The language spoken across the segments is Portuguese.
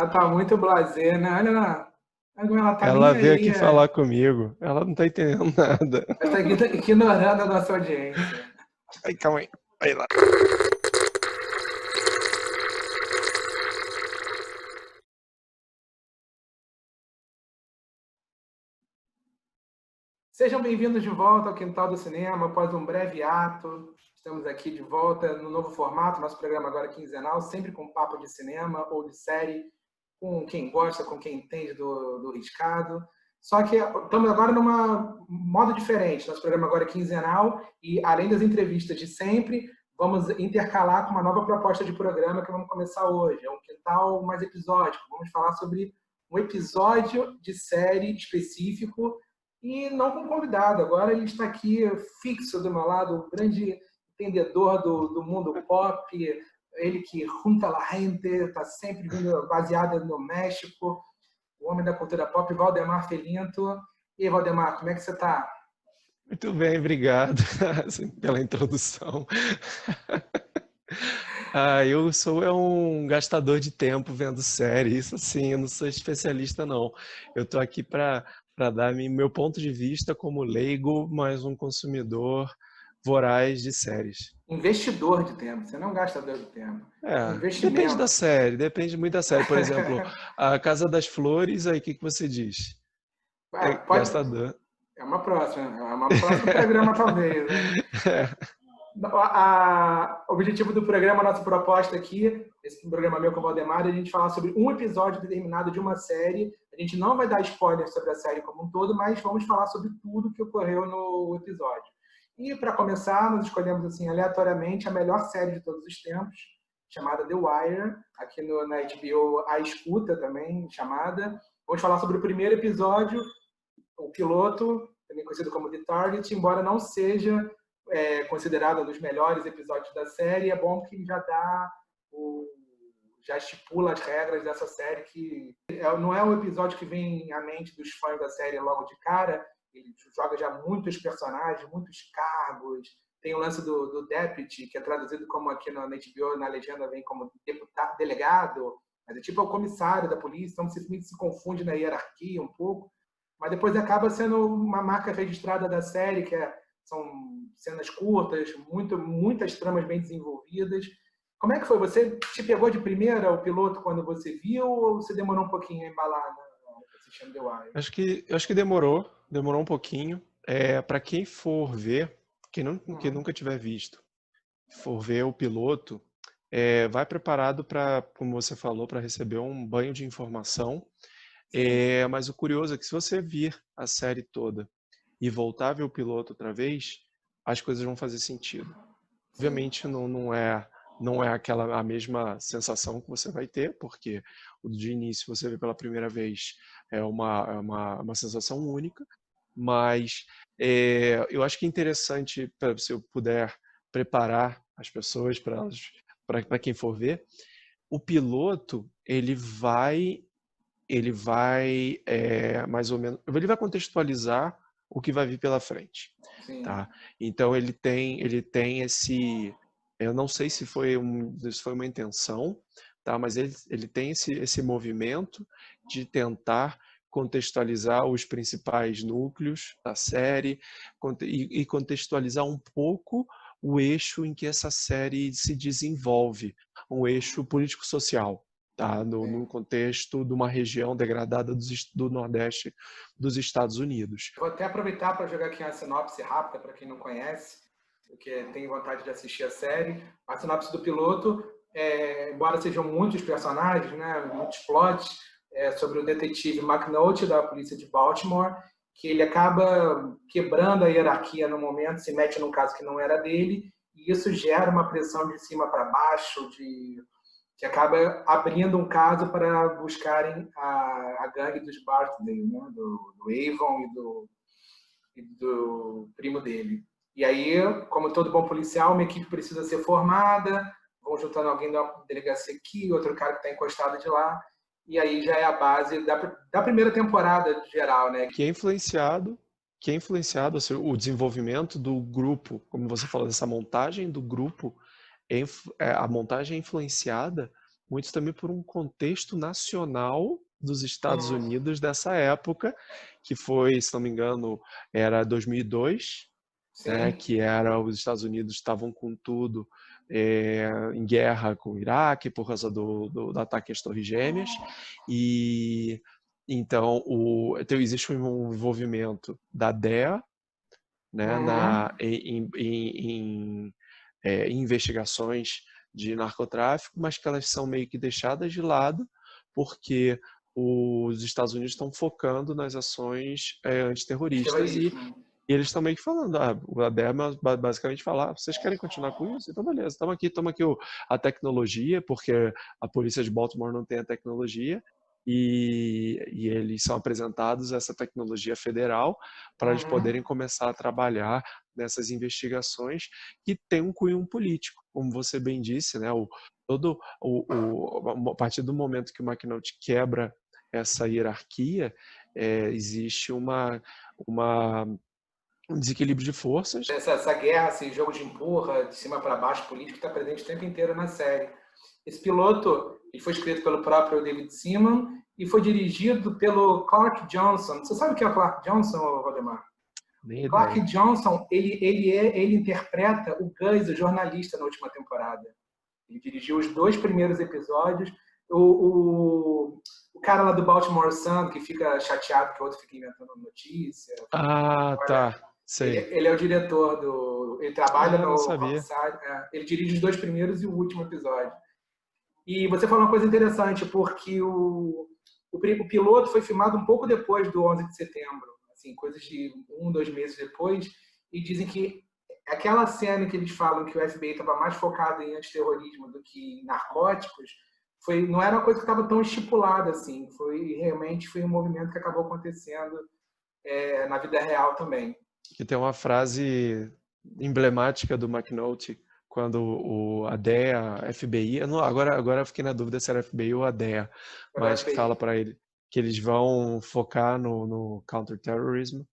Ela tá muito blasé, né? Olha lá. Ela tá nem Ela veio aí. aqui falar comigo. Ela não tá entendendo nada. Ela está ignorando a nossa audiência. Ai, calma aí. Aí lá. Sejam bem-vindos de volta ao Quintal do Cinema, após um breve ato. Estamos aqui de volta no novo formato, nosso programa agora quinzenal, sempre com papo de cinema ou de série, com quem gosta, com quem entende do riscado. Só que estamos agora numa modo diferente. Nosso programa agora é quinzenal e, além das entrevistas de sempre, vamos intercalar com uma nova proposta de programa que vamos começar hoje. É um quintal mais episódico. Vamos falar sobre um episódio de série específico e não com convidado. Agora ele está aqui fixo do meu lado, o grande entendedor do mundo pop, ele que junta la gente, está sempre vindo baseado no México, o homem da cultura pop, Valdemar Felinto. E aí, Valdemar, como é que você está? Muito bem, obrigado pela introdução. Eu sou um gastador de tempo vendo série, isso sim, eu não sou especialista não. Eu estou aqui para dar meu ponto de vista como leigo, mas um consumidor voraz de séries. Investidor de tempo, você não é um gastador de tempo, é um Depende da investimento. série, depende muito da série. Por exemplo, A Casa das Flores, aí o que você diz? É Pode, gastador. é uma próxima programa talvez, né? O objetivo do programa, a nossa proposta aqui, esse programa meu com o Valdemar, é a gente falar sobre um episódio determinado de uma série. A gente não vai dar spoiler sobre a série como um todo, mas vamos falar sobre tudo que ocorreu no episódio. E para começar, nós escolhemos assim aleatoriamente a melhor série de todos os tempos, chamada The Wire, aqui na HBO A Escuta também chamada. Vamos falar sobre o primeiro episódio, o piloto, também conhecido como The Target, embora não seja considerado um dos melhores episódios da série, é bom que já estipula as regras dessa série, que não é um episódio que vem à mente dos fãs da série logo de cara. Ele joga já muitos personagens, muitos cargos. Tem o lance do deputy, que é traduzido como aqui na HBO, na legenda vem como deputado, delegado, mas é tipo o comissário da polícia, então você se confunde na hierarquia um pouco, mas depois acaba sendo uma marca registrada da série, são cenas curtas, muitas tramas bem desenvolvidas. Como é que foi? Você te pegou de primeira o piloto quando você viu ou você demorou um pouquinho a embalar assistindo The Wire? Acho que demorou um pouquinho. Para quem for ver, quem nunca tiver visto, for ver o piloto, vai preparado para, como você falou, para receber um banho de informação. Mas o curioso é que se você vir a série toda e voltar a ver o piloto outra vez, as coisas vão fazer sentido. Sim. Obviamente não é a mesma sensação que você vai ter, porque o de início você vê pela primeira vez é uma sensação única, mas eu acho que é interessante, se eu puder preparar as pessoas para quem for ver, o piloto ele vai mais ou menos, ele vai contextualizar o que vai vir pela frente, Sim. tá? Então ele tem esse, eu não sei se foi uma intenção, tá? Mas ele tem esse movimento de tentar contextualizar os principais núcleos da série e contextualizar um pouco o eixo em que essa série se desenvolve, um eixo político-social, tá? No contexto de uma região degradada do Nordeste dos Estados Unidos. Vou até aproveitar para jogar aqui uma sinopse rápida para quem não conhece, porque tem vontade de assistir a série. A sinopse do piloto, embora sejam muitos personagens, né, muitos plots, sobre o detetive McNulty da polícia de Baltimore, que ele acaba quebrando a hierarquia no momento, se mete num caso que não era dele, e isso gera uma pressão de cima para baixo, que acaba abrindo um caso para buscarem a gangue dos Bartdale, né? do Avon e do primo dele. E aí, como todo bom policial, uma equipe precisa ser formada, vão juntando alguém da delegacia aqui, outro cara que está encostado de lá, e aí já é a base da primeira temporada geral, né? Que é influenciado assim, o desenvolvimento do grupo, como você falou, dessa montagem do grupo, a montagem é influenciada muito também por um contexto nacional dos Estados Unidos dessa época, que foi, se não me engano, era 2002, né, Sim. que era os Estados Unidos estavam com tudo em guerra com o Iraque por causa do ataque às Torres Gêmeas, e então existe um envolvimento da DEA, né, em investigações de narcotráfico, mas que elas são meio que deixadas de lado porque os Estados Unidos estão focando nas ações antiterroristas e eles estão meio que falando, a DEA basicamente fala, vocês querem continuar com isso? Então beleza, toma aqui a tecnologia, porque a polícia de Baltimore não tem a tecnologia, e eles são apresentados essa tecnologia federal para eles poderem começar a trabalhar nessas investigações que tem um cunho político, como você bem disse, né? A partir do momento que o McNulty quebra essa hierarquia, existe um desequilíbrio de forças. Essa guerra, esse jogo de empurra, de cima para baixo, político, está presente o tempo inteiro na série. Esse piloto ele foi escrito pelo próprio David Simon e foi dirigido pelo Clark Johnson. Você sabe o que é o Clark Johnson, Valdemar? Nem Clark ideia. Johnson, ele interpreta o Gus, o jornalista, na última temporada. Ele dirigiu os 2 primeiros episódios. O cara lá do Baltimore Sun, que fica chateado que o outro fica inventando notícia. Tá. Sei. Ele é o diretor do... Ele trabalha no Homicide. Ele dirige os 2 primeiros e o último episódio. E você falou uma coisa interessante, porque o piloto foi filmado um pouco depois do 11 de setembro, assim, coisas de 1, 2 meses depois, e dizem que aquela cena que eles falam que o FBI estava mais focado em antiterrorismo do que em narcóticos, não era uma coisa que estava tão estipulada assim, realmente foi um movimento que acabou acontecendo na vida real também. Que tem uma frase emblemática do McNulty, quando a DEA, a FBI, agora eu fiquei na dúvida se era a FBI ou a DEA, mas que fala para ele que eles vão focar no counterterrorism,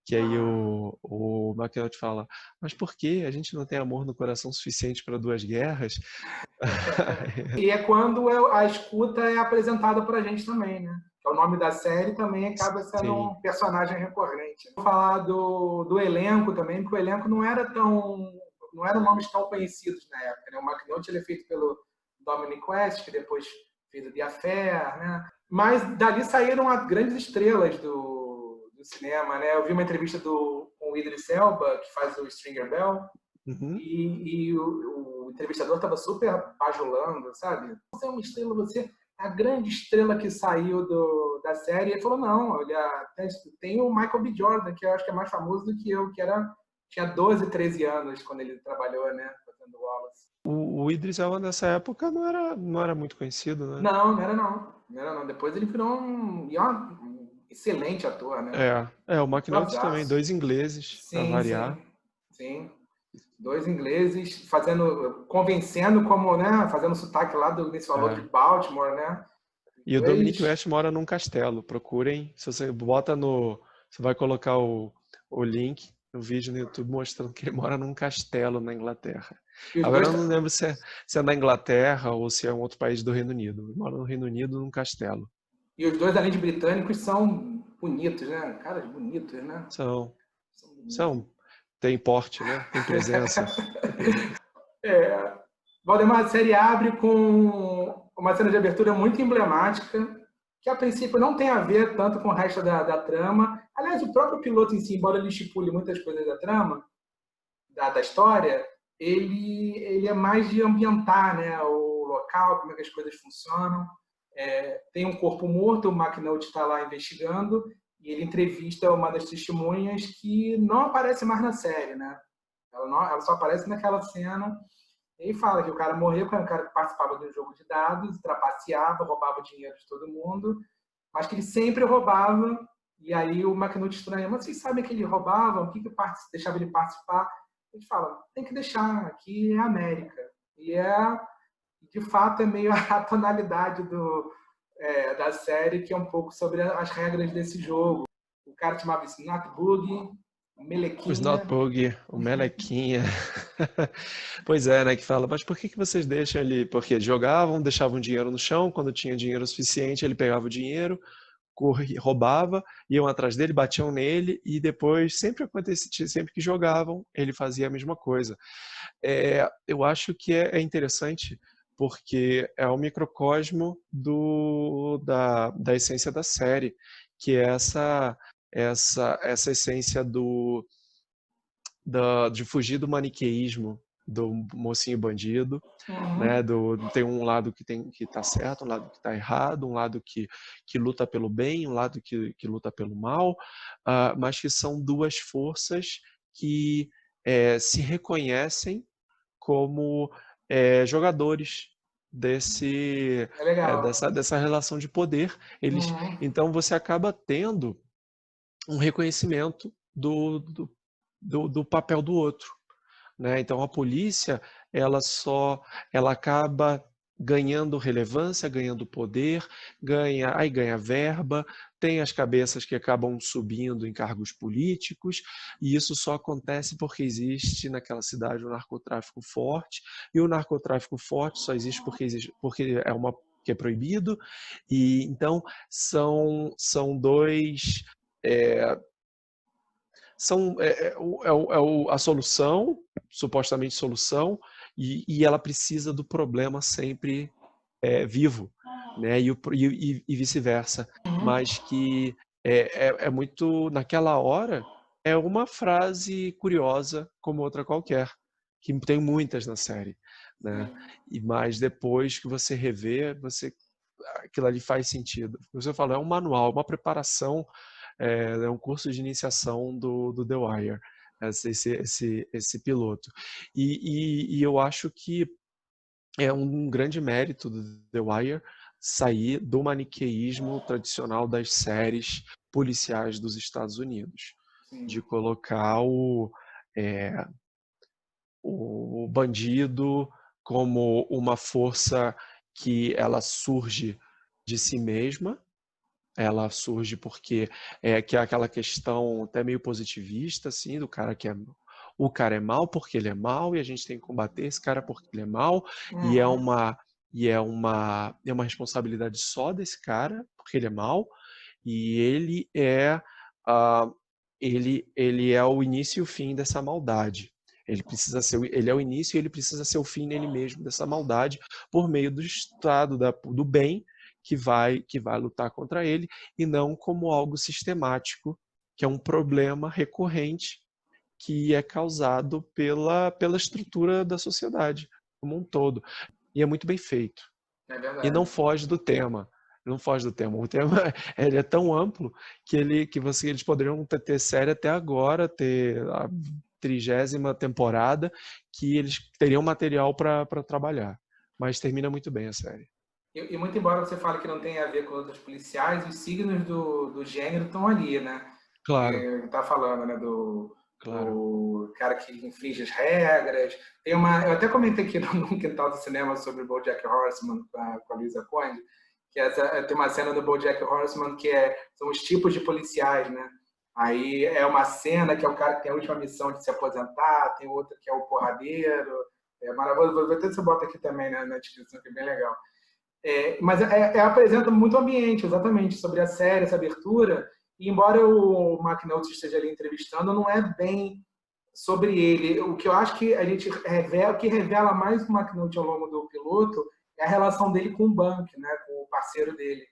que aí o McNulty fala, mas por que a gente não tem amor no coração suficiente para 2 guerras? E é quando a escuta é apresentada para a gente também, né? O nome da série também acaba sendo um personagem recorrente. Vou falar do elenco também, porque o elenco não eram nomes tão conhecidos na época, né? O McNulty ele é feito pelo Dominic West, que depois fez o The Affair, né? Mas dali saíram as grandes estrelas do cinema, né? Eu vi uma entrevista com o Idris Elba, que faz o Stringer Bell, e o entrevistador estava super bajulando, sabe? Você é uma estrela, você é a grande estrela que saiu da série. Ele falou, não, olha, tem o Michael B. Jordan, que eu acho que é mais famoso do que eu, que tinha 12, 13 anos quando ele trabalhou, né, fazendo Wallace. O Idris Elba nessa época não era muito conhecido, né? Não era não. Depois ele virou um excelente ator, né? O McNulty também, 2 ingleses, para variar. Sim. 2 ingleses convencendo como, né, fazendo sotaque lá nesse valor de Baltimore, né? E o Dominic West mora num castelo. Procurem, se você você vai colocar o link no vídeo no YouTube mostrando que ele mora num castelo na Inglaterra. Agora eu não lembro se é na Inglaterra ou se é um outro país do Reino Unido. Ele mora no Reino Unido num castelo. E os 2, além de britânicos, são bonitos, né? Caras bonitos, né? São. Tem porte, né? Tem presença. Valdemar, a série abre com uma cena de abertura muito emblemática, que a princípio não tem a ver tanto com o resto da trama. Aliás, o próprio piloto em si, embora ele estipule muitas coisas da trama, da história, ele é mais de ambientar, né, o local, como é que as coisas funcionam. Tem um corpo morto, o McNulty está lá investigando, e ele entrevista uma das testemunhas que não aparece mais na série, né? Ela só aparece naquela cena. E fala que o cara morreu, que era um cara que participava de um jogo de dados, trapaceava, roubava o dinheiro de todo mundo, mas que ele sempre roubava. E aí o McNulty estranha, mas vocês sabem que ele roubava? O que deixava ele participar? Ele fala, tem que deixar, aqui é a América. E de fato, é meio a tonalidade da série, que é um pouco sobre as regras desse jogo. O cara chamava isso Not Boogie, O O Melequinha. Snotbug, o Melequinha. Pois é, né? Que fala, mas por que vocês deixam ele? Porque jogavam, deixavam dinheiro no chão, quando tinha dinheiro suficiente, ele pegava o dinheiro, roubava, iam atrás dele, batiam nele, e depois, sempre acontecia, sempre que jogavam, ele fazia a mesma coisa. Eu acho que é interessante, porque é o microcosmo da essência da série, que é essa essência de fugir do maniqueísmo do mocinho bandido, né? Uhum. Tem um lado que tá certo, um lado que tá errado, um lado que luta pelo bem, um lado que luta pelo mal, mas que são duas forças que se reconhecem como jogadores É legal. dessa relação de poder. Uhum. Então você acaba tendo um reconhecimento do papel do outro, né? Então a polícia ela acaba ganhando relevância, ganhando poder, ganha verba, tem as cabeças que acabam subindo em cargos políticos, e isso só acontece porque existe naquela cidade um narcotráfico forte, e o narcotráfico forte só existe porque que é proibido, e então são dois é, a solução, supostamente solução, e ela precisa do problema sempre vivo, né? E vice-versa. Uhum. Mas que é muito, naquela hora, é uma frase curiosa como outra qualquer, que tem muitas na série, né? Sim. Mas depois que você revê, aquilo ali faz sentido. Você fala, é um manual, uma preparação, um curso de iniciação do The Wire, esse piloto. E eu acho que é um grande mérito do The Wire sair do maniqueísmo tradicional das séries policiais dos Estados Unidos, Sim. de colocar é, o bandido como uma força que ela surge de si mesma, ela surge porque que é aquela questão até meio positivista, assim, do cara o cara é mal porque ele é mal e a gente tem que combater esse cara porque ele é mal e é Uhum. uma é uma responsabilidade só desse cara porque ele é mal e ah, ele é o início e o fim dessa maldade. Ele é o início e ele precisa ser o fim nele mesmo dessa maldade por meio do estado do bem que vai lutar contra ele e não como algo sistemático, que é um problema recorrente que é causado pela estrutura da sociedade como um todo. E é muito bem feito. É E não verdade. foge do tema. Não foge do tema. O tema ele é tão amplo eles poderiam ter série até agora, ter a 30ª temporada, que eles teriam material para trabalhar. Mas termina muito bem a série. E muito embora você fale que não tem a ver com outros policiais, os signos do gênero estão ali, né? Claro, Que tá falando, né? claro. Do cara que infringe as regras. Eu até comentei aqui no Quintal do Cinema sobre o BoJack Horseman com a Lisa Conde, que tem uma cena do BoJack Horseman que são os tipos de policiais, né? Aí é uma cena que é o cara que tem a última missão de se aposentar, tem outra que é o porradeiro. É maravilhoso. Vou ver se você bota aqui também, né, na descrição, que é bem legal. Mas apresenta muito ambiente, exatamente, sobre a série, essa abertura. E embora o McNulty esteja ali entrevistando, não é bem sobre ele. O que eu acho que a gente revela, o que revela mais o McNulty ao longo do piloto é a relação dele com o Bank, né, com o parceiro dele,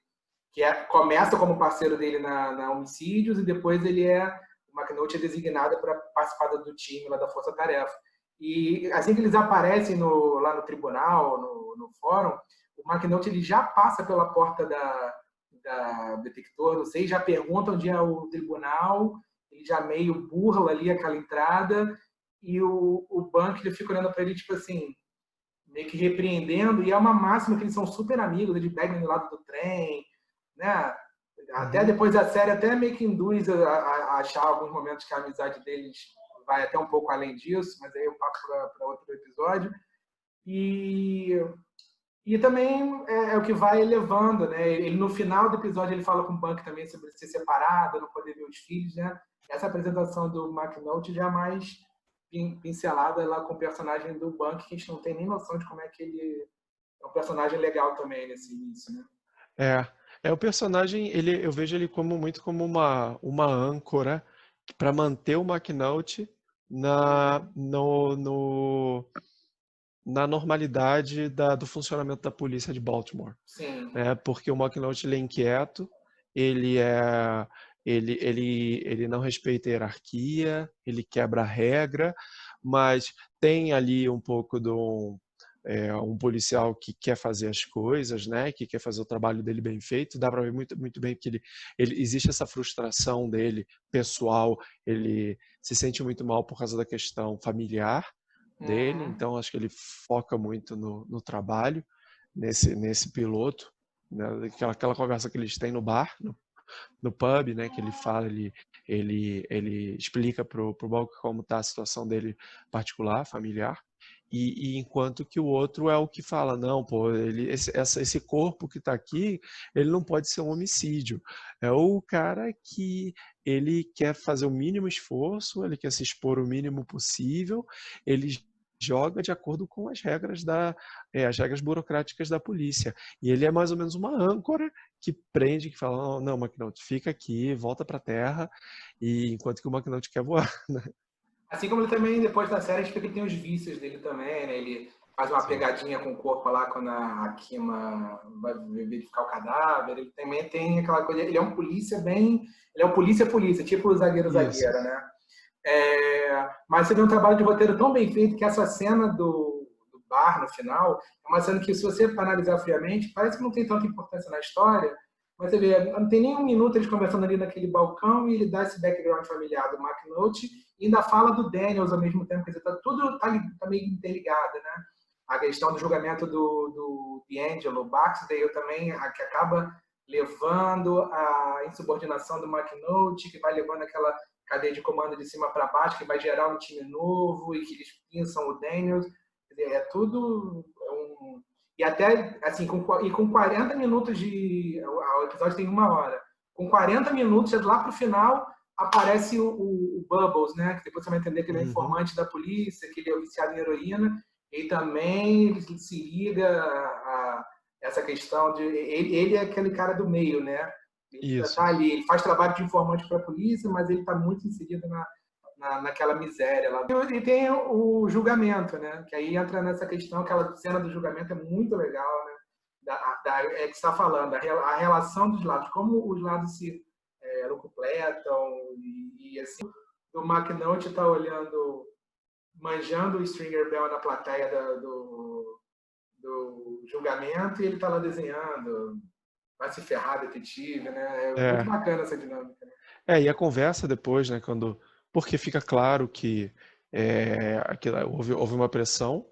que começa como parceiro dele na Homicídios e depois o McNulty é designado para participar do time lá da Força Tarefa. E assim que eles aparecem lá no tribunal, no fórum, o McNulty ele já passa pela porta da detector, não sei, já pergunta onde é o tribunal, ele já meio burla ali aquela entrada, e o Bank ele fica olhando para ele, tipo assim, meio que repreendendo, e é uma máxima que eles são super amigos, eles pegam do lado do trem, né? Até Uhum. depois a série até meio que induz a achar alguns momentos que a amizade deles vai até um pouco além disso, mas aí eu passo para outro episódio. E E também é o que vai elevando, né? Ele no final do episódio ele fala com o Buck também sobre ser separado, não poder ver os filhos, né? Essa apresentação do McNulty já é mais pincelada lá com o personagem do Buck, que a gente não tem nem noção de como é que ele é um personagem legal também nesse início, né? O personagem, eu vejo ele como muito como uma âncora para manter o McNulty na normalidade do funcionamento da polícia de Baltimore. Sim. Né? Porque o McNulty ele é inquieto, ele não respeita a hierarquia, ele quebra a regra, mas tem ali um pouco de um policial que quer fazer as coisas, né? Que quer fazer o trabalho dele bem feito. Dá para ver muito, muito bem que existe essa frustração dele pessoal, ele se sente muito mal por causa da questão familiar dele, então acho que ele foca muito no trabalho, nesse piloto, né? Aquela conversa que eles têm no bar, no pub, né? Que ele fala, ele explica pro Balk como está a situação dele particular, familiar, e enquanto que o outro é o que fala, não, pô, esse corpo que está aqui, ele não pode ser um homicídio. É o cara que ele quer fazer o mínimo esforço, ele quer se expor o mínimo possível, ele joga de acordo com as regras as regras burocráticas da polícia. E ele é mais ou menos uma âncora que prende, que fala, não, McNulty, fica aqui, volta para a terra, e enquanto que o McNulty quer voar, né? Assim como ele também, depois da série, a gente vê que ele tem os vícios dele também, né? Ele faz uma Sim. pegadinha com o corpo lá quando a Kima vai verificar o cadáver. Ele também tem aquela coisa. Ele é um polícia bem. Ele é um polícia, tipo o zagueiro-zagueira, né? Mas você vê um trabalho de roteiro tão bem feito que essa cena do bar no final é uma cena que, se você analisar friamente, parece que não tem tanta importância na história, mas você vê, não tem nem um minuto eles conversando ali naquele balcão e ele dá esse background familiar do McNulty e ainda fala do Daniels ao mesmo tempo, quer dizer, tudo tá meio interligado, né? A questão do julgamento do D'Angelo, Barksdale também, que acaba levando a insubordinação do McNulty, que vai levando aquela cadeia de comando de cima para baixo, que vai gerar um time novo e que eles pensam o Daniels. Quer dizer, é tudo e até, assim, com 40 minutos de... O episódio tem 1 hora. Com 40 minutos, lá pro final, aparece o Bubbles, né? Que depois você vai entender que ele é informante da polícia, que ele é viciado em heroína. E também ele se liga a essa questão de... Ele é aquele cara do meio, né? Ele Isso. tá ali, ele faz trabalho de informante para a polícia, mas ele está muito inserido naquela miséria lá. E tem o julgamento, né? Que aí entra nessa questão, aquela cena do julgamento é muito legal, né? Que está falando, a relação dos lados, como os lados se completam e assim, o McNulty está olhando, manjando o Stringer Bell na plateia do julgamento e ele está lá desenhando, vai se ferrar, detetive, né? É muito bacana essa dinâmica. Né? E a conversa depois, né, porque fica claro que houve uma pressão,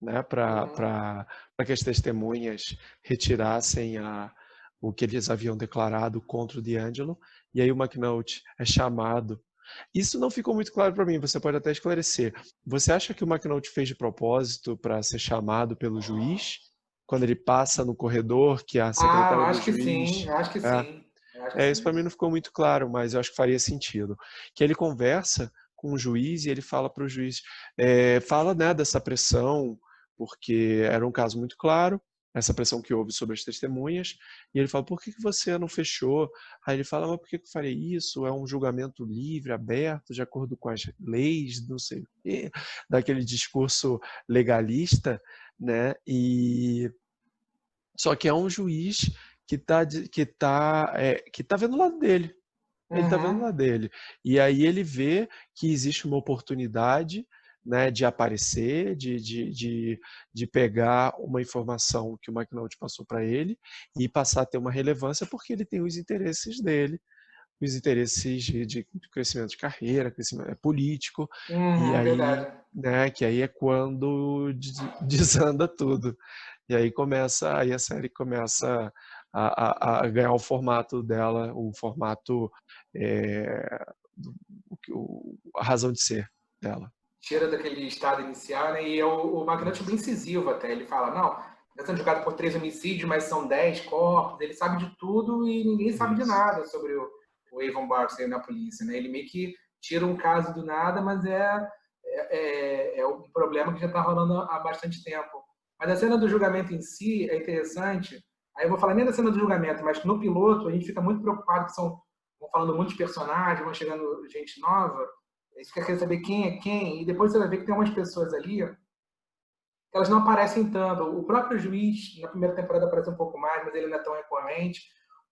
né, para que as testemunhas retirassem o que eles haviam declarado contra o D'Angelo, e aí o McNulty é chamado. Isso não ficou muito claro para mim, você pode até esclarecer. Você acha que o McNulty fez de propósito para ser chamado pelo juiz? Quando ele passa no corredor, que a secretária do Acho que juiz... sim, acho que sim. Isso para mim não ficou muito claro, mas eu acho que faria sentido. Que ele conversa com o juiz e ele fala para o juiz, fala, né, dessa pressão, porque era um caso muito claro, essa pressão que houve sobre as testemunhas, e ele fala, por que você não fechou? Aí ele fala, mas por que eu faria isso? É um julgamento livre, aberto, de acordo com as leis, não sei o quê, daquele discurso legalista, né? Só que é um juiz que tá vendo o lado dele. Ele está vendo o lado dele. E aí ele vê que existe uma oportunidade, né, de aparecer, de pegar uma informação que o McNulty passou para ele e passar a ter uma relevância porque ele tem os interesses dele, os interesses de crescimento de carreira, crescimento político, e aí, Verdade. né, que aí é quando desanda tudo. E aí a série começa a ganhar o formato dela, o formato, a razão de ser dela. Tira daquele estado inicial, né? E o McNulty é bem incisivo até. Ele fala, não, está sendo julgado por 3 homicídios, mas são 10 corpos. Ele sabe de tudo e ninguém sabe de Isso. nada sobre o Avon Barksdale na polícia, né? Ele meio que tira um caso do nada, mas é um problema que já está rolando há bastante tempo. Mas a cena do julgamento em si é interessante. Aí eu vou falar nem da cena do julgamento, mas no piloto a gente fica muito preocupado que vão falando muitos personagens, vão chegando gente nova. A gente quer saber quem é quem. E depois você vai ver que tem umas pessoas ali que elas não aparecem tanto. O próprio juiz, na primeira temporada, aparece um pouco mais, mas ele não é tão recorrente.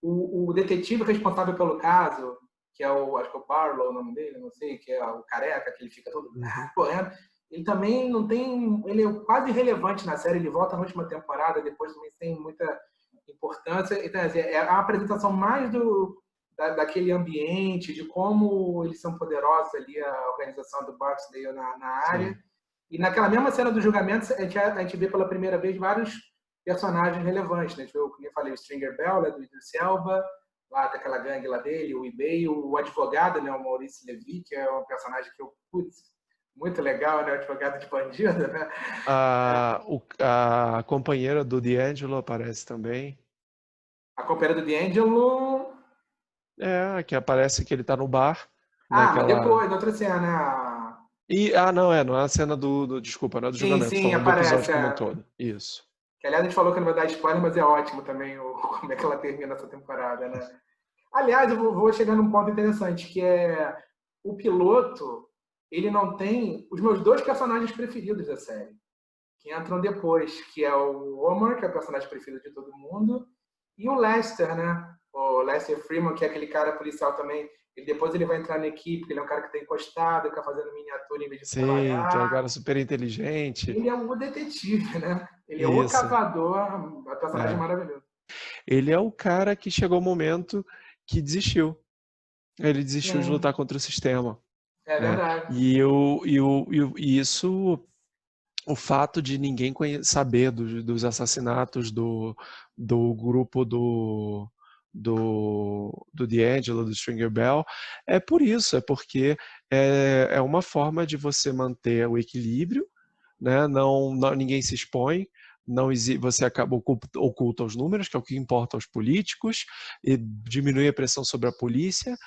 O detetive responsável pelo caso, que é acho que é o Barlow, o nome dele, não sei, que é o careca, que ele fica todo correndo, ele também não tem, ele é quase irrelevante na série, ele volta na última temporada, depois também tem muita importância. Então, assim, é a apresentação mais daquele ambiente, de como eles são poderosos ali, a organização do Barksdale na área. Sim. E naquela mesma cena do julgamento, a gente vê pela primeira vez vários personagens relevantes, né? A gente vê, como eu falei, o Stringer Bell, né, do Idris Elba, lá daquela gangue lá dele, o eBay, o advogado, né, o Maurice Levy, que é um personagem que eu, putz, muito legal, né, o advogado de bandido, né? A companheira do D'Angelo aparece também. A companheira do D'Angelo... Que aparece que ele tá no bar. Mas depois, na outra cena... Não é a cena desculpa, não é do julgamento, Sim, falando do aparece. episódio como um todo. Isso. Que, aliás, a gente falou que não vai dar spoiler, mas é ótimo também como é que ela termina essa temporada, né? Aliás, eu vou chegar num ponto interessante, que é o piloto, ele não tem os meus 2 personagens preferidos da série, que entram depois, que é o Omar, que é o personagem preferido de todo mundo, e o Lester, né? O Lester Freeman, que é aquele cara policial também. Depois ele vai entrar na equipe, ele é um cara que está encostado, fica fazendo miniatura em vez de Sim, que é um trabalhar. cara super inteligente. Ele é o detetive, né? Ele é o Isso. cavador, o personagem maravilhoso. Ele é o cara que chegou o momento que desistiu. Ele desistiu de Sim, lutar contra o sistema. é Né? verdade. E isso, o fato de ninguém saber dos assassinatos do grupo do D'Angelo, do Stringer Bell, é por isso, é porque é uma forma de você manter o equilíbrio, né? Ninguém se expõe, você acaba oculta os números, que é o que importa aos políticos, e diminui a pressão sobre a polícia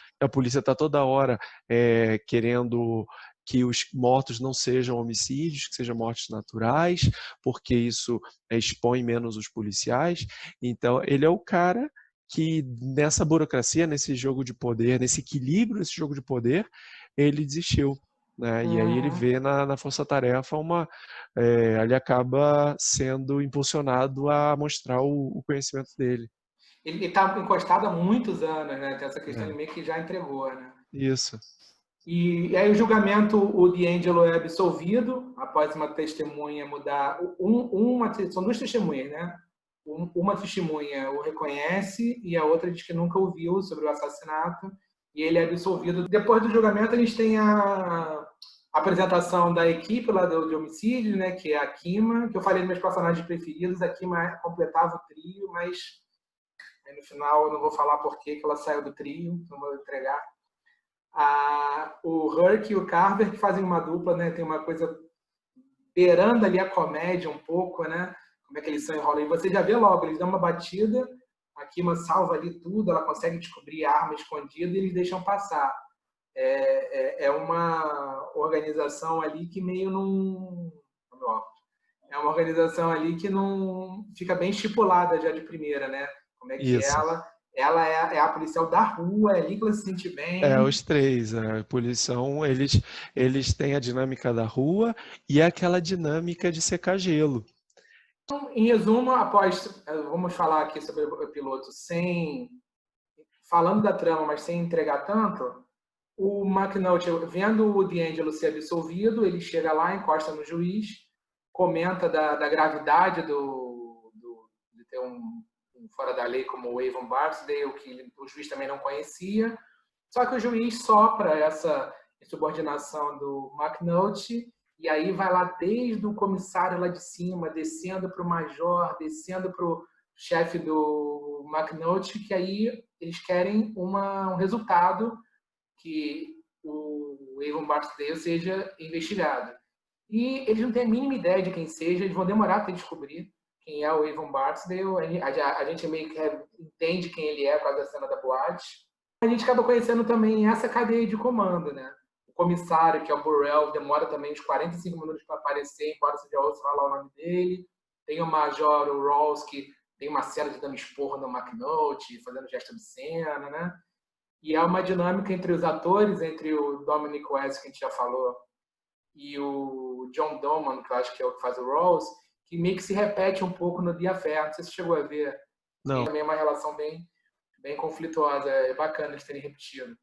está toda hora querendo que os mortos não sejam homicídios, que sejam mortes naturais, porque isso expõe menos os policiais. Então, ele é o cara que nessa burocracia, nesse jogo de poder, nesse equilíbrio, nesse jogo de poder, ele desistiu. Né? E aí ele vê na força-tarefa ele acaba sendo impulsionado a mostrar o conhecimento dele. Ele está encostado há muitos anos, né? Tem essa questão, ele meio que já entregou, né? Isso. E aí o julgamento, o D'Angelo é absolvido após uma testemunha mudar. São 2 testemunhas, né? Uma testemunha o reconhece e a outra diz que nunca ouviu sobre o assassinato e ele é absolvido. Depois do julgamento, a gente tem a apresentação da equipe lá de homicídio, né? Que é a Kima, que eu falei dos meus personagens preferidos. A Kima completava o trio, mas no final eu não vou falar por que ela saiu do trio, não vou entregar. O Herc e o Carver que fazem uma dupla, né? Tem uma coisa beirando ali a comédia um pouco, né? Como é que eles são enrolam. E você já vê logo, eles dão uma batida, a Kima salva ali tudo, ela consegue descobrir a arma escondida e eles deixam passar. É uma organização ali que meio não... É uma organização ali que não fica bem estipulada já de primeira, né? Como é que Isso. ela é a policial da rua, é ali que ela se sente bem. Os 3, a poluição, eles têm a dinâmica da rua e aquela dinâmica de secar gelo. Então, em resumo, vamos falar aqui sobre o piloto falando da trama, mas sem entregar tanto. O McNulty, vendo o D'Angelo ser absolvido, ele chega lá, encosta no juiz, comenta da gravidade de ter um fora da lei como o Avon Barksdale, que o juiz também não conhecia. Só que o juiz sopra essa insubordinação do McNulty e aí vai lá desde o comissário lá de cima, descendo para o major, descendo para o chefe do McNulty, que aí eles querem um resultado que o Avon Barksdale seja investigado. E eles não têm a mínima ideia de quem seja, eles vão demorar até descobrir quem é o Avon Barksdale. A gente meio que entende quem ele é por causa da cena da boate. A gente acaba conhecendo também essa cadeia de comando, né? O comissário, que é o Burrell, demora também uns 45 minutos para aparecer, embora você já ouça falar o nome dele. Tem o Major, o Rawls, que tem uma cena de dando esporro no McNulty, fazendo gesto obsceno, né? E há uma dinâmica entre os atores, entre o Dominic West, que a gente já falou, e o John Doman, que eu acho que é o que faz o Rawls, que meio que se repete um pouco no The Affair. Não sei se você chegou a ver. Não. Tem também uma relação bem conflituosa. É bacana eles terem repetido.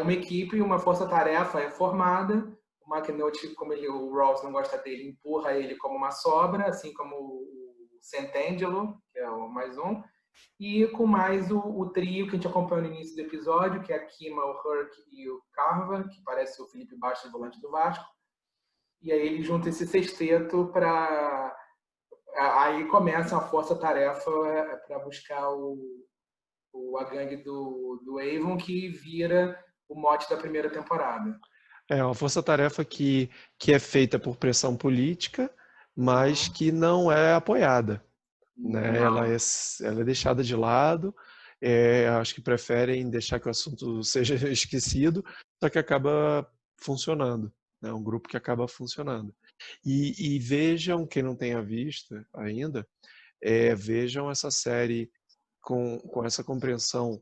Uma equipe, uma força-tarefa é formada. O McNulty, como o Rawls não gosta dele, empurra ele como uma sobra, assim como o Sant'Angelo, que é o mais um. E com mais o trio que a gente acompanhou no início do episódio, que é a Kima, o Herc e o Carver, que parece o Felipe Bastos, volante do Vasco. E aí ele junta esse sexteto para... Aí começa a força-tarefa para buscar a gangue do Avon, que vira o mote da primeira temporada. É uma força-tarefa que é feita por pressão política, mas que não é apoiada. Né? Ela é deixada de lado, acho que preferem deixar que o assunto seja esquecido, só que acaba funcionando. É um grupo que acaba funcionando. E vejam, quem não tenha visto ainda, vejam essa série com essa compreensão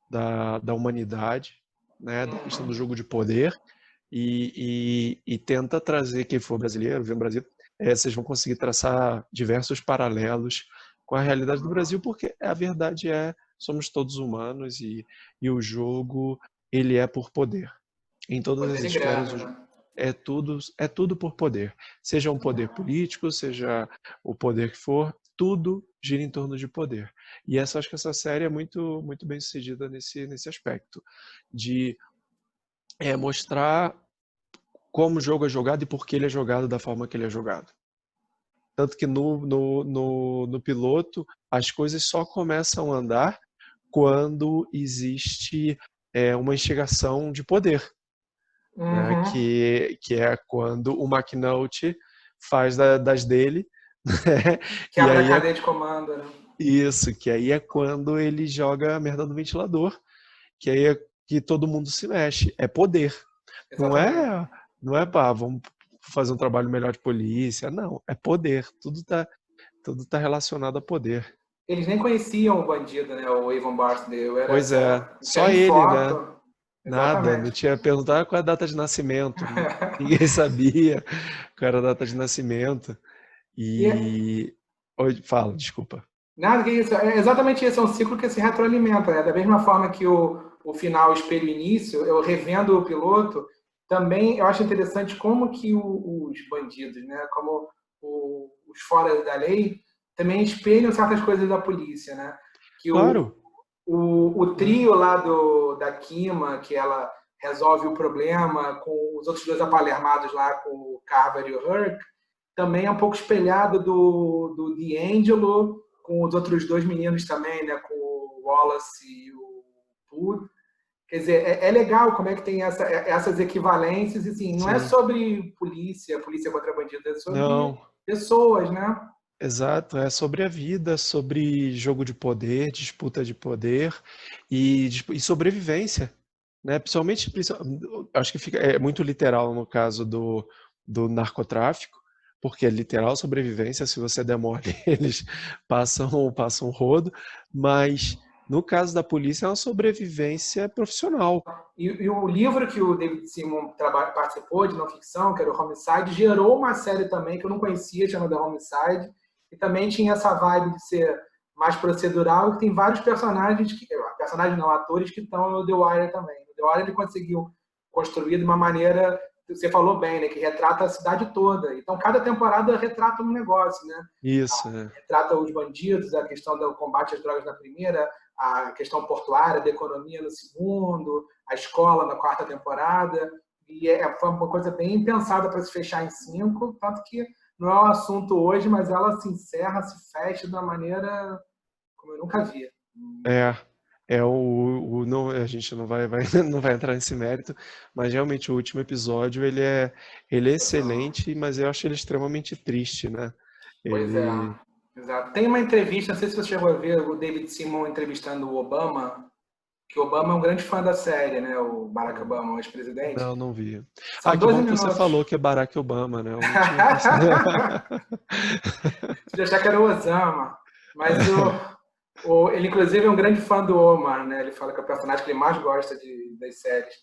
da humanidade, né? Da questão do jogo de poder, e tenta trazer, quem for brasileiro, vê no Brasil, vocês vão conseguir traçar diversos paralelos com a realidade do Brasil, porque a verdade somos todos humanos e o jogo, ele é por poder. Em todas as esferas, é tudo por poder. Seja um poder político, seja o poder que for, tudo gira em torno de poder. E acho que essa série é muito, muito bem sucedida nesse aspecto, de mostrar como o jogo é jogado e por que ele é jogado da forma que ele é jogado. Tanto que no piloto, as coisas só começam a andar quando existe uma instigação de poder. Né? Que é quando o McNulty faz das dele. Né? Quebra a cadeia de comando. Né? Isso, que aí é quando ele joga a merda no ventilador, que aí é que todo mundo se mexe. É poder. Exatamente. Não é pá, vamos fazer um trabalho melhor de polícia. Não, é poder. Tudo tá relacionado a poder. Eles nem conheciam o bandido, né? O Avon Barksdale. Pois só ele, foto. né? Nada, Exatamente. não tinha perguntado qual é a data de nascimento. Ninguém sabia qual era a data de nascimento. Fala, desculpa. Nada, que isso. É exatamente isso, é um ciclo que se retroalimenta. Né? Da mesma forma que o final espelha o início, eu revendo o piloto, também eu acho interessante como que os bandidos, né? Como os fora da lei, também espelham certas coisas da polícia. Né? Que claro. O trio lá da Kima, que ela resolve o problema com os outros dois apalermados lá, com o Carver e o Herc, também é um pouco espelhado do D'Angelo, com os outros dois meninos também, né, com o Wallace e o Pooh. Quer dizer, é legal como é que tem essas equivalências, e assim, não é sobre polícia contra bandido, é sobre pessoas, né? Exato, é sobre a vida, sobre jogo de poder, disputa de poder e sobrevivência, né? Principalmente, acho que é muito literal no caso do narcotráfico, porque é literal sobrevivência, se você der mole, eles passam rodo, mas no caso da polícia é uma sobrevivência profissional. E o livro que o David Simon participou, de não ficção, que era o Homicide, gerou uma série também que eu não conhecia, chamada Homicide, e também tinha essa vibe de ser mais procedural, e que tem vários personagens, atores que estão no The Wire também. No The Wire ele conseguiu construir de uma maneira, você falou bem, né, que retrata a cidade toda. Então cada temporada retrata um negócio, né? Isso. Retrata os bandidos, a questão do combate às drogas na primeira, a questão portuária, da economia no segundo, a escola na quarta temporada. E foi uma coisa bem pensada para se fechar em 5, tanto que não é um assunto hoje, mas ela se encerra, se fecha de uma maneira como eu nunca vi. Não, a gente não vai não vai entrar nesse mérito, mas realmente o último episódio ele é excelente, mas eu acho ele extremamente triste, né? Pois é, Ele... exato. Tem uma entrevista, não sei se você chegou a ver o David Simon entrevistando o Obama, que o Obama é um grande fã da série, né? O Barack Obama, o ex-presidente. Não, não vi. São Que 12 bom que você minutos. falou que é Barack Obama, né? Eu não tinha visto. Você achar que era o Osama. Mas ele, inclusive, é um grande fã do Omar, né? Ele fala que é o personagem que ele mais gosta das séries.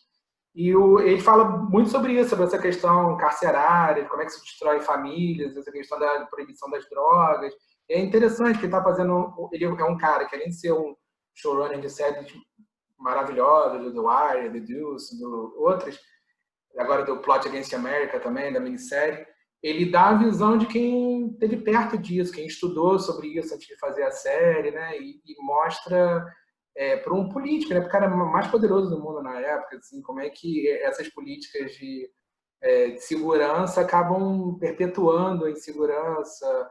E ele fala muito sobre isso, sobre essa questão carcerária, como é que se destrói famílias, essa questão da proibição das drogas. É interessante que ele está fazendo. Ele é um cara que, além de ser um showrunner de séries maravilhosas, do The Wire, The Deuce, do outros, agora do Plot Against America também, da minissérie, ele dá a visão de quem esteve perto disso, quem estudou sobre isso antes de fazer a série, né? E mostra para um político, né? Para o cara mais poderoso do mundo na época, assim, como é que essas políticas de segurança acabam perpetuando a insegurança,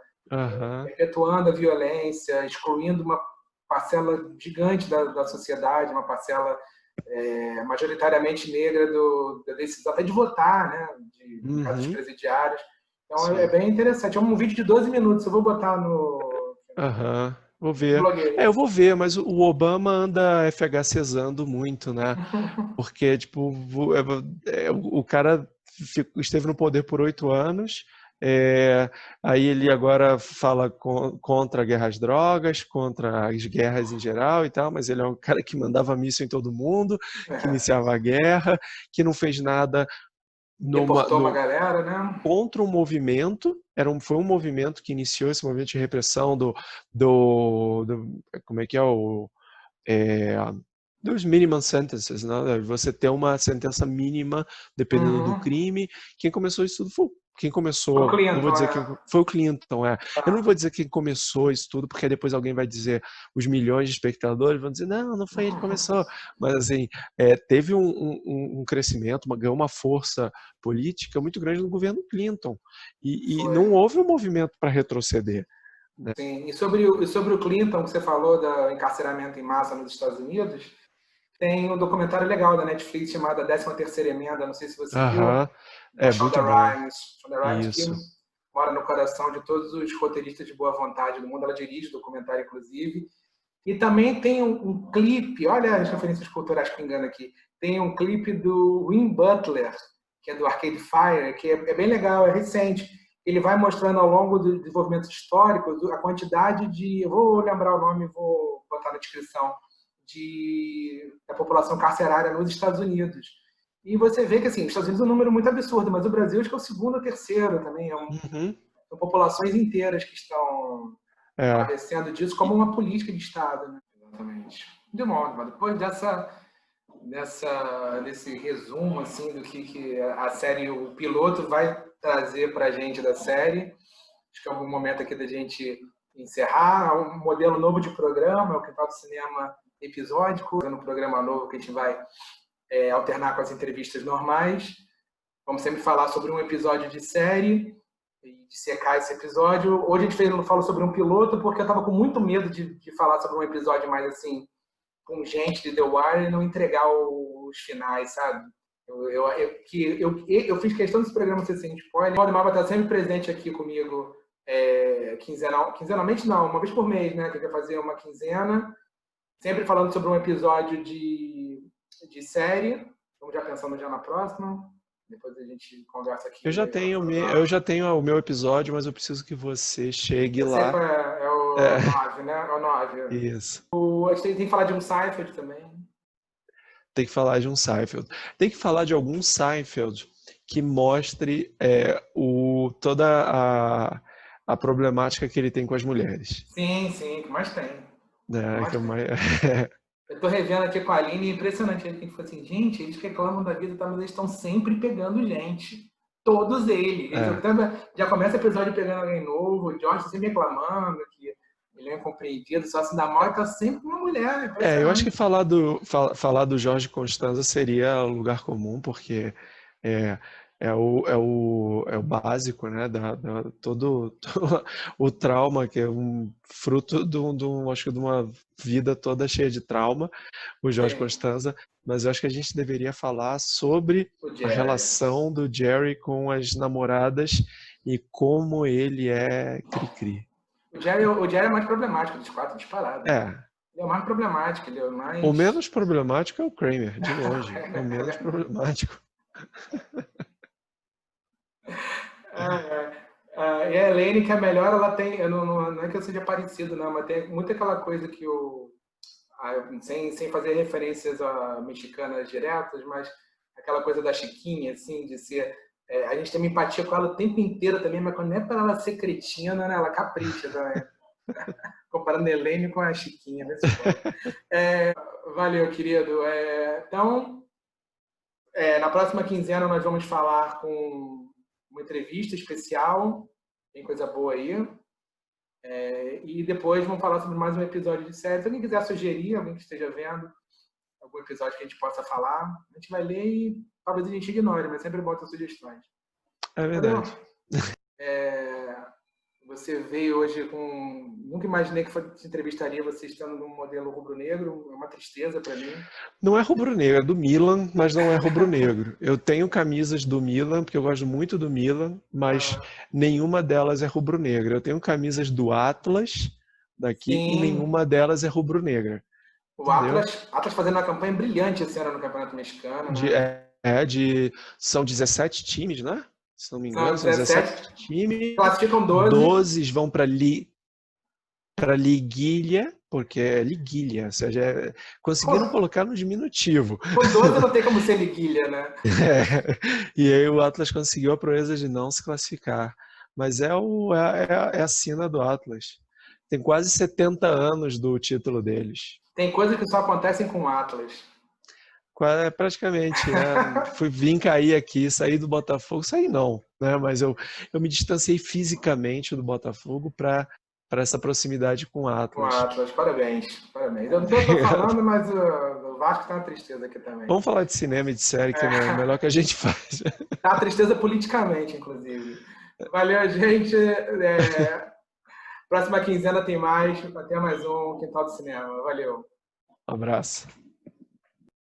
perpetuando a violência, excluindo uma parcela gigante da sociedade, uma parcela majoritariamente negra da decisão até de votar, né? De casos presidiários. Então é bem interessante. É um vídeo de 12 minutos. Eu vou botar no Vou ver. blog. Eu vou ver, mas o Obama anda FHCzando muito, né? Porque, tipo, o cara esteve no poder por 8 anos, aí ele agora fala contra a guerra às drogas, contra as guerras em geral e tal, mas ele é um cara que mandava míssil em todo mundo, que iniciava a guerra, que não fez nada Deportou uma galera, né? Contra um movimento, foi um movimento que iniciou esse movimento de repressão como é que dos minimum sentences, né? Você ter uma sentença mínima dependendo do crime. Quem começou isso tudo foi quem começou, o Clinton, não vou dizer que foi o Clinton, Eu não vou dizer quem começou isso tudo, porque depois alguém vai dizer, os milhões de espectadores vão dizer, não foi ele que começou. Mas assim, teve um crescimento, ganhou uma força política muito grande no governo Clinton. E não houve um movimento para retroceder. Né? Sim, e sobre o Clinton, que você falou do encarceramento em massa nos Estados Unidos, tem um documentário legal da Netflix chamado 13ª Emenda, não sei se você viu, da Shonda muito bom. Rhimes, que mora no coração de todos os roteiristas de boa vontade do mundo, ela dirige o documentário, inclusive. E também tem um clipe, olha as referências culturais pingando aqui, tem um clipe do Win Butler, que é do Arcade Fire, que é bem legal, é recente. Ele vai mostrando ao longo do desenvolvimento histórico a quantidade eu vou lembrar o nome, vou botar na descrição, da população carcerária nos Estados Unidos. E você vê que, assim, os Estados Unidos é um número muito absurdo, mas o Brasil acho que é o segundo ou terceiro também. São populações inteiras que estão padecendo disso como uma política de Estado. Né? Exatamente. De modo, depois desse resumo assim, do que a série, o piloto vai trazer para a gente da série, acho que é um momento aqui da gente encerrar. Um modelo novo de programa, o Quintal do Cinema episódico, um programa novo que a gente vai alternar com as entrevistas normais. Vamos sempre falar sobre um episódio de série e dissecar esse episódio. Hoje a gente falou sobre um piloto porque eu estava com muito medo de falar sobre um episódio mais assim, com gente de The Wire e não entregar os finais, sabe? Eu fiz questão desse programa ser sem spoiler. O Maba está sempre presente aqui comigo quinzenalmente não, uma vez por mês, né? Que quer fazer uma quinzena, sempre falando sobre um episódio de série. Estamos já pensando já na próxima. Depois a gente conversa aqui. Eu já tenho o meu episódio, mas eu preciso que você chegue lá. É o 9, né? É o 9. Isso. A gente tem que falar de um Seinfeld também. Tem que falar de um Seinfeld. Tem que falar de algum Seinfeld que mostre toda a problemática que ele tem com as mulheres. Sim, que mais tem. Eu tô revendo aqui com a Aline, é impressionante. A gente fala assim, gente, eles reclamam da vida, mas eles estão sempre pegando gente. Todos eles. Já começa o episódio pegando alguém novo, o George sempre reclamando que ele é incompreendido, só se dá mal e tá sempre com uma mulher. Eu acho que falar do Jorge Constanza seria lugar comum, porque é o básico, né? Todo o trauma, que é um fruto acho que de uma vida toda cheia de trauma, o Jorge Constanza. Mas eu acho que a gente deveria falar sobre a relação do Jerry com as namoradas e como ele é cri-cri. O Jerry é mais problemático dos 4 disparado. É. Ele é o mais problemático, ele é o mais... O menos problemático é o Kramer, de longe. É o menos problemático. E a Elaine, que é melhor, ela tem... Não é que eu seja parecido, não, mas tem muito aquela coisa que sem fazer referências a mexicanas diretas, mas aquela coisa da Chiquinha, assim, de ser... a gente tem uma empatia com ela o tempo inteiro também, mas quando não é para ela ser cretina, né, ela capricha também. Comparando a Elaine com a Chiquinha. Valeu, querido. Então, na próxima quinzena nós vamos falar com uma entrevista especial, tem coisa boa aí. E depois vamos falar sobre mais um episódio de série. Se alguém quiser sugerir, alguém que esteja vendo algum episódio que a gente possa falar, a gente vai ler e talvez a gente ignore, mas sempre bota sugestões. É verdade. Você veio hoje com... Nunca imaginei que te entrevistaria você estando num modelo rubro-negro. É uma tristeza para mim. Não é rubro-negro, é do Milan, mas não é rubro-negro. Eu tenho camisas do Milan, porque eu gosto muito do Milan, mas nenhuma delas é rubro-negra. Eu tenho camisas do Atlas daqui e nenhuma delas é rubro-negra. O Atlas fazendo uma campanha brilhante esse ano no Campeonato Mexicano. São 17 times, né? Se não me engano, são 17 times. Classificam 12. 12 vão para liguilha, porque é liguilha, ou seja, conseguiram colocar no diminutivo. Com 12 não tem como ser liguilha, né? E aí o Atlas conseguiu a proeza de não se classificar. Mas é a sina do Atlas. Tem quase 70 anos do título deles. Tem coisas que só acontecem com o Atlas. Praticamente, vim cair aqui, sair do Botafogo, sair não, né? Mas eu me distanciei fisicamente do Botafogo para essa proximidade com o Atlas. Com o Atlas, parabéns. Eu não estou falando, mas o Vasco está uma tristeza aqui também. Vamos falar de cinema e de série, que é o melhor que a gente faz. Tá uma tristeza politicamente, inclusive. Valeu, gente. Próxima quinzena tem mais. Até mais um Quintal do Cinema. Valeu. Um abraço.